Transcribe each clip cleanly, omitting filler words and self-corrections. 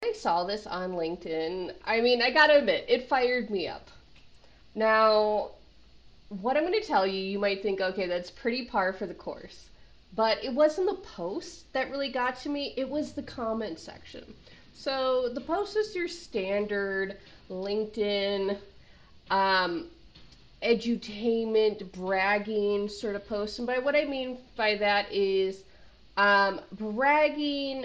I saw this on LinkedIn. I mean, I gotta admit, it fired me up. Now, what I'm going to tell you, you might think, okay, that's pretty par for the course. But it wasn't the post that really got to me, it was the comment section. So the post is your standard LinkedIn um, edutainment, bragging sort of post. And by what I mean by that is bragging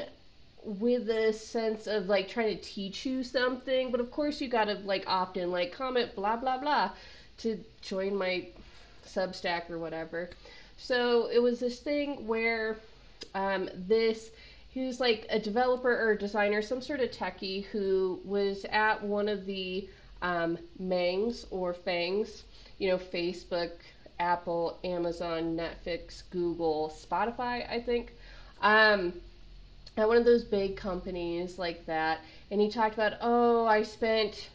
with a sense of like trying to teach you something, but of course you gotta like opt in, like comment blah blah blah to join my Substack or whatever. So it was this thing where this he was like a developer or a designer, some sort of techie who was at one of the Mangs or Fangs, Facebook, Apple, Amazon, Netflix, Google, Spotify, I think. Um, at one of those big companies like that. And he talked about, oh, I spent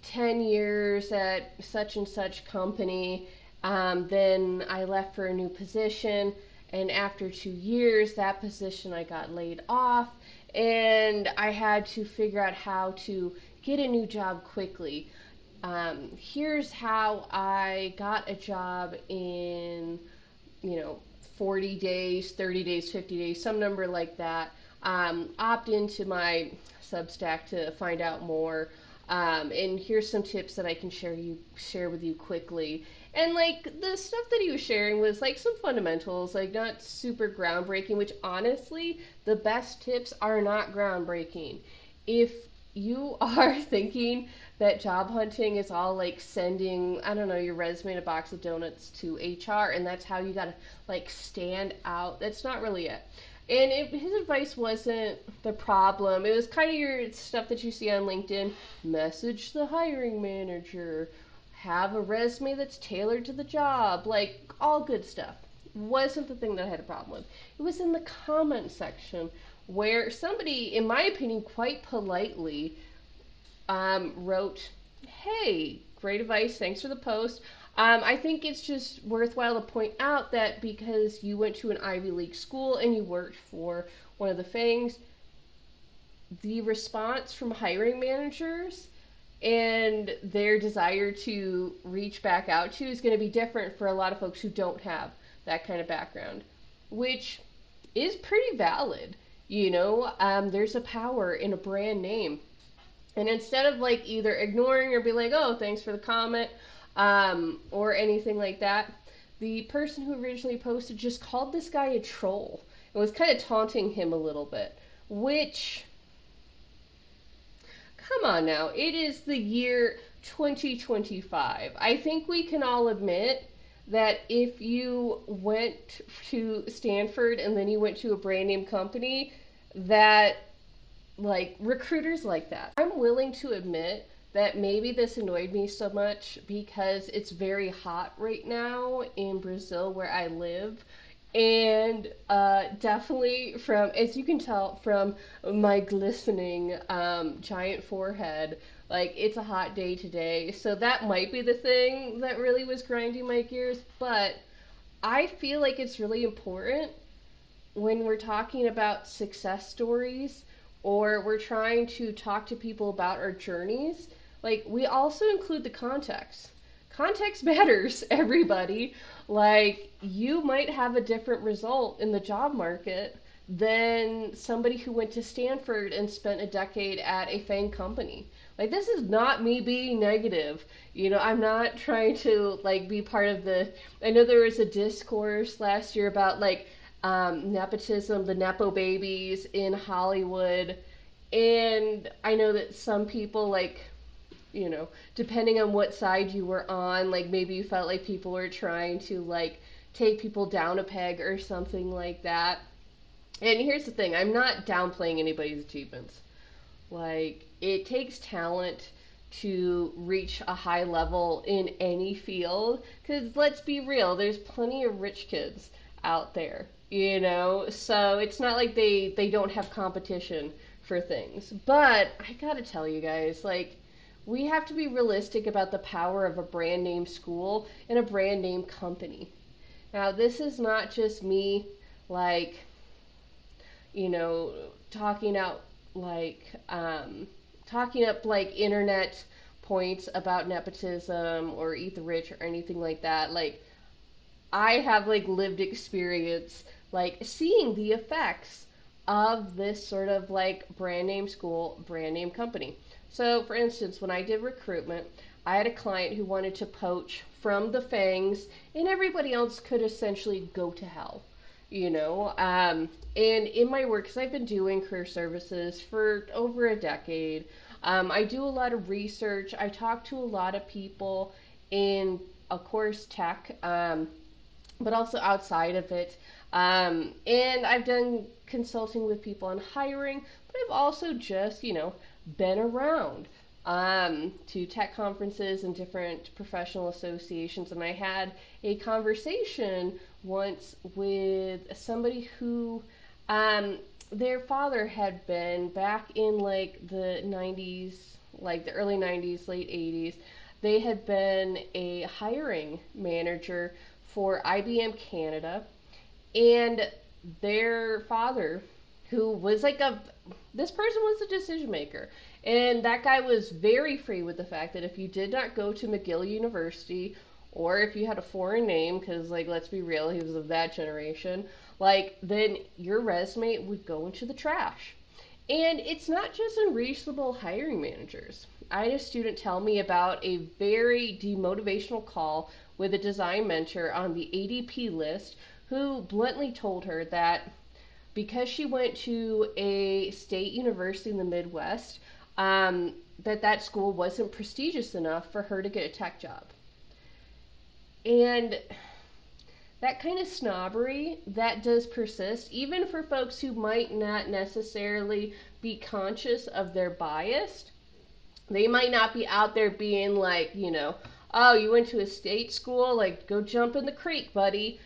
10 years at such and such company. Then I left for a new position. And after 2 years, that position I got laid off. And I had to figure out how to get a new job quickly. Here's how I got a job in, you know, 40 days, 30 days, 50 days, some number like that. Opt into my Substack to find out more. And here's some tips that I can share with you quickly. And like the stuff that he was sharing was like some fundamentals, like not super groundbreaking, which honestly, the best tips are not groundbreaking. If you are thinking that job hunting is all like sending, I don't know, your resume and a box of donuts to HR and that's how you gotta like stand out, that's not really it. And his advice wasn't the problem. It was kind of your stuff that you see on LinkedIn. Message the hiring manager. Have a resume that's tailored to the job. Like, all good stuff. Wasn't the thing that I had a problem with. It was in the comment section where somebody, in my opinion, quite politely wrote, "Hey, great advice. Thanks for the post. I think it's just worthwhile to point out that because you went to an Ivy League school and you worked for one of the FANGs, the response from hiring managers and their desire to reach back out to you is going to be different for a lot of folks who don't have that kind of background, which is pretty valid. There's a power in a brand name. And instead of like either ignoring or be like, oh, thanks for the comment, or anything like that, the person who originally posted just called this guy a troll and was kind of taunting him a little bit. Which, come on now, it is the year 2025. I think we can all admit that if you went to Stanford and then you went to a brand name company, that like recruiters like that. I'm willing to admit that maybe this annoyed me so much because it's very hot right now in Brazil where I live. And definitely from, as you can tell from my glistening giant forehead, like it's a hot day today. So that might be the thing that really was grinding my gears. But I feel like it's really important when we're talking about success stories or we're trying to talk to people about our journeys, like we also include the context. Context matters, everybody. Like you might have a different result in the job market than somebody who went to Stanford and spent a decade at a FANG company. Like this is not me being negative. I'm not trying to like be part of the I know there was a discourse last year about like nepotism, the Nepo babies in Hollywood. And I know that some people, like, depending on what side you were on, like maybe you felt like people were trying to, like, take people down a peg or something like that. And here's the thing, I'm not downplaying anybody's achievements. Like, it takes talent to reach a high level in any field. Because let's be real, there's plenty of rich kids out there, So it's not like they don't have competition for things. But I gotta tell you guys, like, we have to be realistic about the power of a brand name school and a brand name company. Now, this is not just me, like, you know, talking out like talking up like internet points about nepotism or eat the rich or anything like that. Like I have like lived experience like seeing the effects of this sort of like brand name school, brand name company. So, for instance, when I did recruitment, I had a client who wanted to poach from the fangs, and everybody else could essentially go to hell. You know, and in my work, because I've been doing career services for over a decade, I do a lot of research. I talk to a lot of people in, of course, tech. But also outside of it. And I've done consulting with people on hiring, but I've also just, been around to tech conferences and different professional associations. And I had a conversation once with somebody who um, their father had been back in like the 90s, like the early 90s, late 80s. They had been a hiring manager for IBM Canada, and their father, who was like a this person was a decision maker, and that guy was very free with the fact that if you did not go to McGill University, or if you had a foreign name, because like let's be real, he was of that generation, like then your resume would go into the trash. And it's not just unreasonable hiring managers. I had a student tell me about a very demotivational call with a design mentor on the ADP list who bluntly told her that because she went to a state university in the Midwest, that school wasn't prestigious enough for her to get a tech job. And that kind of snobbery that does persist, even for folks who might not necessarily be conscious of their bias. They might not be out there being like, oh, you went to a state school, like go jump in the creek, buddy.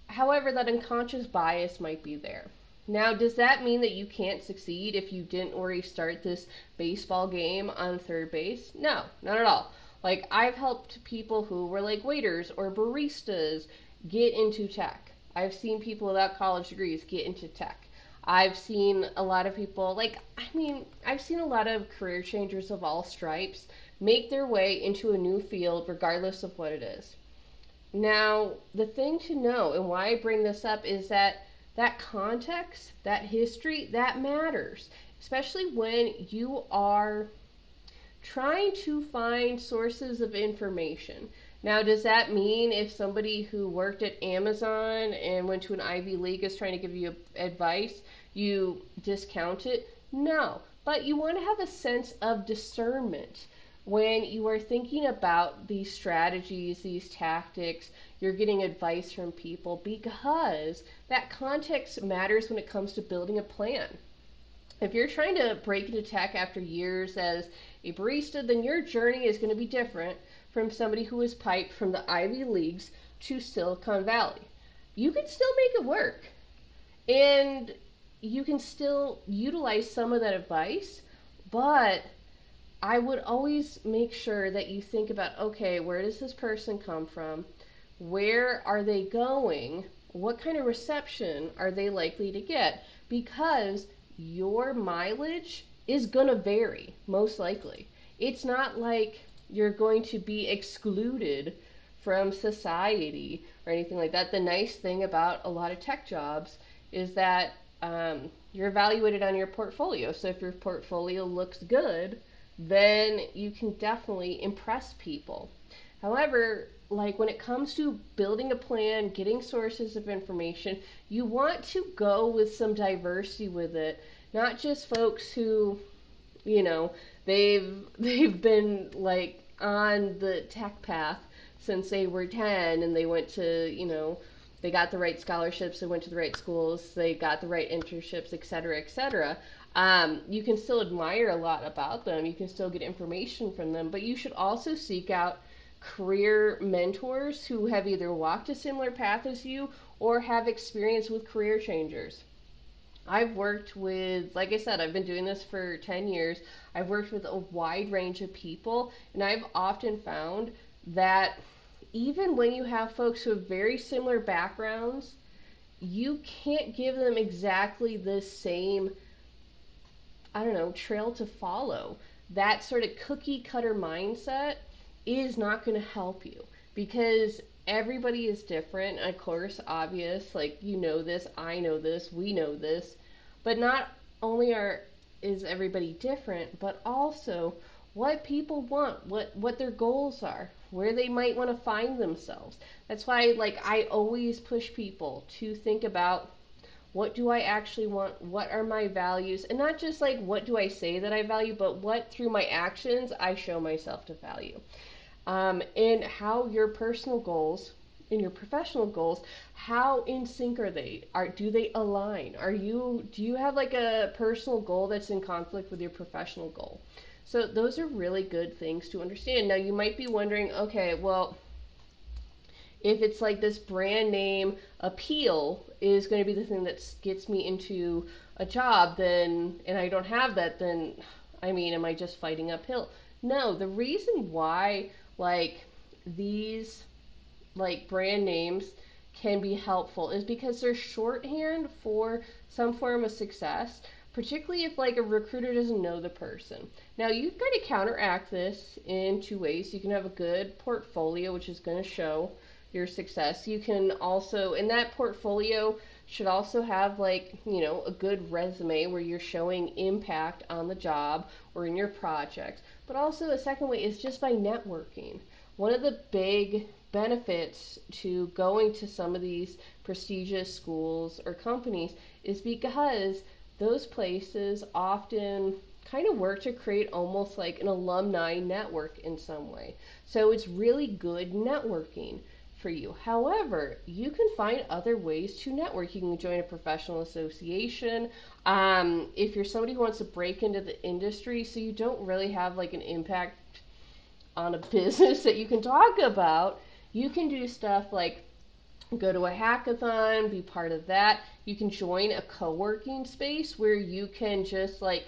However, that unconscious bias might be there. Now, does that mean that you can't succeed if you didn't already start this baseball game on third base? No, not at all. Like, I've helped people who were like waiters or baristas get into tech. I've seen people without college degrees get into tech. I've seen a lot of people, I've seen a lot of career changers of all stripes make their way into a new field regardless of what it is. Now, the thing to know and why I bring this up is that that context, that history, that matters, especially when you are trying to find sources of information. Now, does that mean if somebody who worked at Amazon and went to an Ivy League is trying to give you advice, you discount it? No. But you want to have a sense of discernment when you are thinking about these strategies, these tactics, you're getting advice from people because that context matters when it comes to building a plan. If you're trying to break into tech after years as a barista, then your journey is going to be different from somebody who was piped from the Ivy Leagues to Silicon Valley. You can still make it work, and you can still utilize some of that advice, but I would always make sure that you think about, okay, where does this person come from? Where are they going? What kind of reception are they likely to get? Because your mileage is going to vary, most likely. It's not like you're going to be excluded from society or anything like that. The nice thing about a lot of tech jobs is that you're evaluated on your portfolio. So if your portfolio looks good, then you can definitely impress people. However, like when it comes to building a plan, getting sources of information, you want to go with some diversity with it, not just folks who, you know, they've been like on the tech path since they were 10 and they went to, they got the right scholarships, they went to the right schools, they got the right internships, et cetera, et cetera. You can still admire a lot about them. You can still get information from them, but you should also seek out career mentors who have either walked a similar path as you or have experience with career changers. I've worked with, like I said, I've been doing this for 10 years. I've worked with a wide range of people, and I've often found that even when you have folks who have very similar backgrounds, you can't give them exactly the same I don't know, trail to follow. That sort of cookie cutter mindset is not going to help you because everybody is different. Of course, obvious, like you know this, I know this, we know this. But not only are is everybody different, but also what people want, what their goals are, where they might want to find themselves. That's why like I always push people to think about what do I actually want? What are my values? And not just like what do I say that I value, but what through my actions I show myself to value. And how your personal goals and your professional goals, how in sync are they? Do they align? Do you have like a personal goal that's in conflict with your professional goal? So those are really good things to understand. Now you might be wondering, okay, well, if it's like this brand name appeal is going to be the thing that gets me into a job, then, and I don't have that, then, I mean, am I just fighting uphill? No, the reason why, like, these, like, brand names can be helpful is because they're shorthand for some form of success, particularly if, like, a recruiter doesn't know the person. Now, you kind of counteract this in two ways. You can have a good portfolio, which is going to show your success. You can also, and that portfolio should also have like, you know, a good resume where you're showing impact on the job or in your project. But also a second way is just by networking. One of the big benefits to going to some of these prestigious schools or companies is because those places often kind of work to create almost like an alumni network in some way. So it's really good networking for you. However, you can find other ways to network. You can join a professional association. If you're somebody who wants to break into the industry, so you don't really have like an impact on a business that you can talk about, you can do stuff like go to a hackathon, be part of that. You can join a co working space where you can just like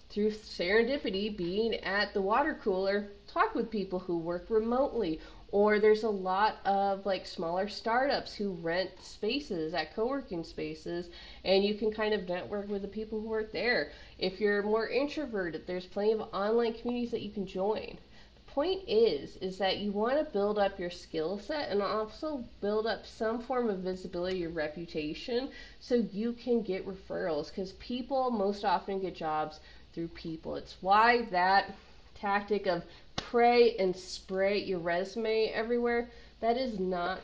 through serendipity, being at the water cooler, talk with people who work remotely. Or there's a lot of like smaller startups who rent spaces at co-working spaces, and you can kind of network with the people who work there. If you're more introverted, there's plenty of online communities that you can join. The point is that you want to build up your skill set and also build up some form of visibility or reputation so you can get referrals because people most often get jobs through people. It's why that tactic of pray and spray your resume everywhere, that is not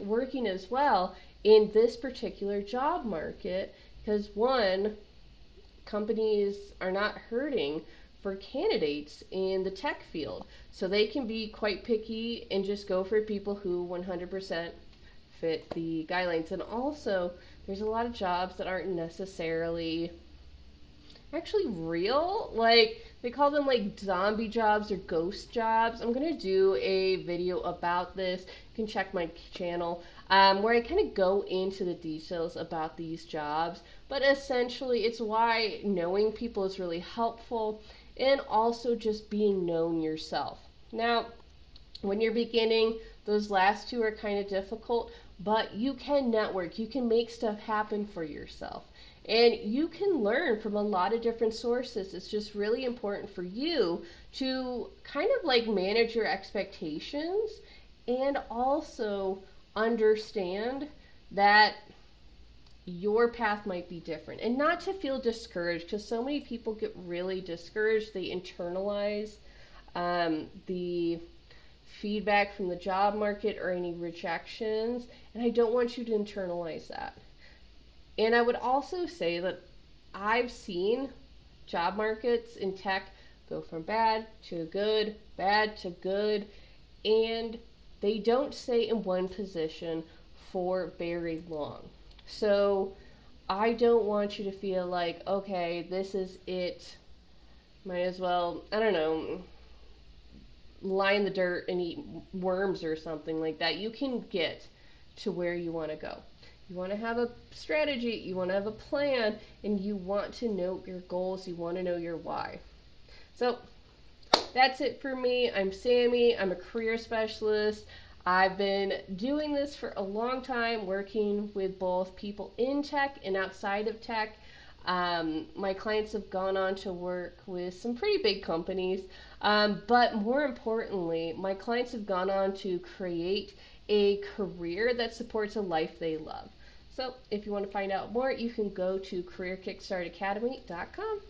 working as well in this particular job market because one, companies are not hurting for candidates in the tech field. So they can be quite picky and just go for people who 100% fit the guidelines. And also, there's a lot of jobs that aren't necessarily actually real. Like they call them like zombie jobs or ghost jobs. I'm gonna do a video about this. You can check my channel where I kind of go into the details about these jobs. But essentially, it's why knowing people is really helpful, and also just being known yourself. Now, when you're beginning, those last two are kind of difficult, but you can network, you can make stuff happen for yourself. And you can learn from a lot of different sources. It's just really important for you to kind of like manage your expectations and also understand that your path might be different and not to feel discouraged because so many people get really discouraged. They internalize the feedback from the job market or any rejections, and I don't want you to internalize that. And I would also say that I've seen job markets in tech go from bad to good, and they don't stay in one position for very long. So I don't want you to feel like, okay, this is it. Might as well, I don't know, lie in the dirt and eat worms or something like that. You can get to where you want to go. You want to have a strategy, you want to have a plan, and you want to know your goals, you want to know your why. So that's it for me. I'm Sammy. I'm a career specialist. I've been doing this for a long time, working with both people in tech and outside of tech. My clients have gone on to work with some pretty big companies, but more importantly, my clients have gone on to create a career that supports a life they love. So, if you want to find out more, you can go to careerkickstartacademy.com.